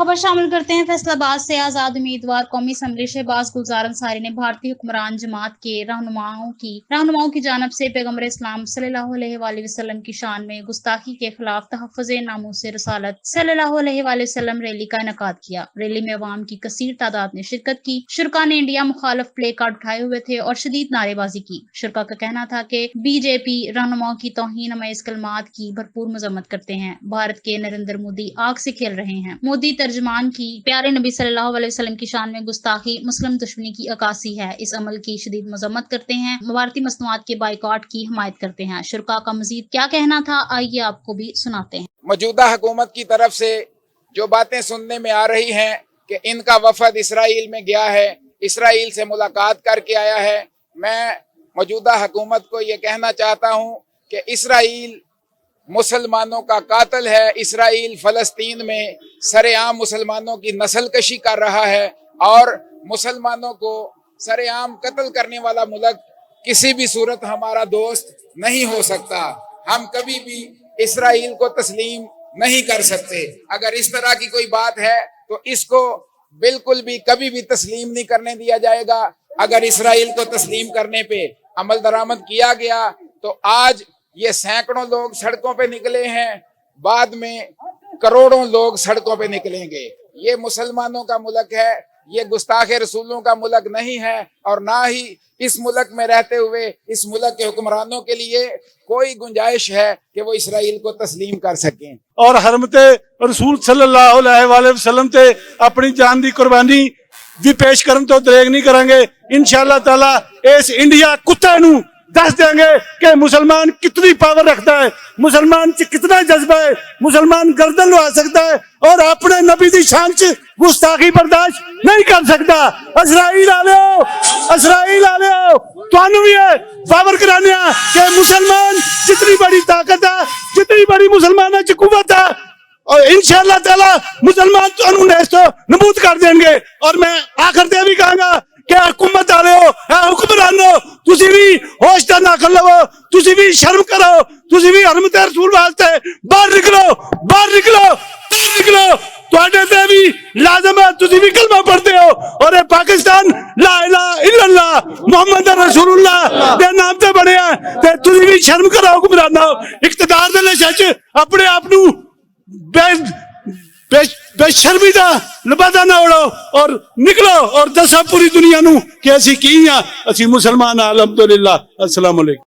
खबर शामिल करते हैं फैसलाबाद से। आजाद उम्मीदवार कौमी असम्बली शहबाज गुलजार अंसारी ने भारतीय हुक्मरान जमात के रहनुमाओं की जानब से पैगम्बर इस्लाम सल्लल्लाहु अलैहि वसल्लम की शान में गुस्ताखी के खिलाफ तहफ़्फ़ुज़ नामूस रसालत सल्लल्लाहु अलैहि वसल्लम रैली का इनेकाद किया। रैली में अवाम की कसीर तादाद ने शिरकत की। शुरका ने इंडिया मुखालिफ प्ले कार्ड उठाए हुए थे और शदीद नारेबाजी की। शुरका का कहना था कि बीजेपी रहनुमाओं की तौहीन अमेज़ कलमात की भरपूर मजम्मत करते हैं। भारत के नरेंद्र मोदी आग से खेल रहे हैं। मोदी तर्जमान की प्यारे नबी सल्लल्लाहु अलैहि वसल्लम की शान में गुस्ताखी मुस्लिम दुश्मनी की अक्कासी है। इस अमल की शदीद मजम्मत करते हैं। भारतीय मसनूआत के बाइकआउट की हिमायत करते हैं। शुरका का मजीद क्या कहना था, आइए आपको भी सुनाते हैं। मौजूदा हुकूमत की तरफ से जो बातें सुनने में आ रही हैं कि इनका वफद इसराइल में गया है, इसराइल से मुलाकात करके आया है, मैं मौजूदा हुकूमत को ये कहना चाहता हूँ कि इसराइल मुसलमानों का कातिल है। इसराइल फलस्तीन में सरेआम मुसलमानों की नस्ल कशी कर रहा है और मुसलमानों को सरेआम कत्ल करने वाला मुल्क किसी भी सूरत हमारा दोस्त नहीं हो सकता। हम कभी भी इसराइल को तस्लीम नहीं कर सकते। अगर इस तरह की कोई बात है तो इसको बिल्कुल भी कभी भी तस्लीम नहीं करने दिया जाएगा। अगर इसराइल को तस्लीम करने पे अमल दरामद किया गया तो आज ये सैकड़ों लोग सड़कों पे निकले हैं, बाद में करोड़ों लोग सड़कों पे निकलेंगे। ये मुसलमानों का मुल्क है, ये गुस्ताखे रसूलों का मुल्क नहीं है और ना ही इस मुल्क में रहते हुए इस मुल्क के हुक्मरानों के लिए कोई गुंजाइश है कि वो इसराइल को तस्लीम कर सकें। और हरमते रसूल सल्लल्लाहु अलैहि वसल्लम ते अपनी जान दी कुर्बानी भी पेश करन तो दरेग नहीं करेंगे। इंशाअल्लाह ताला इस इंडिया कुत्ते नू दस देंगे कि मुसलमान कितनी पावर रखता है, मुसलमान च कितना जज्बा है, मुसलमान गर्दन लुहा सकता है और अपने नबी दी शान च गुस्ताखी बर्दाश्त नहीं कर सकता। इसराइल आले हो तुहानू भी है पावर कराने कि मुसलमान जितनी बड़ी ताकत है, जितनी बड़ी मुसलमान च कुव्वत है और इंशाअल्लाह ताला मुसलमान तुहानू नेस्तो नबूद कर देंगे। और मैं आखिर ते भी कहूंगा कि हुकूमत वाले हो, हुक्मरानो, तुसी भी होश दा नाखल लवो, तुसी भी शर्म करो, तुसी भी हरमत रसूल वास्ते बाहर निकलो। तुहाडे ते भी लाजम है, तुसी भी कलमा पढ़ते हो और ये पाकिस्तान ला इलाहा इल्लल्लाह मुहम्मद रसूलुल्लाह दे नाम ते बनिया ते तुसी भी शर्म करो हुक्मरानो। इख्तिदार दे नशे च अपने आप नू बेशर्मी दा लबादा ना उड़ो और निकलो और दसा पूरी दुनिया नू कि असी की हां, असी मुसलमान। अलहमदुलिल्लाह। अस्सलाम वालेकुम।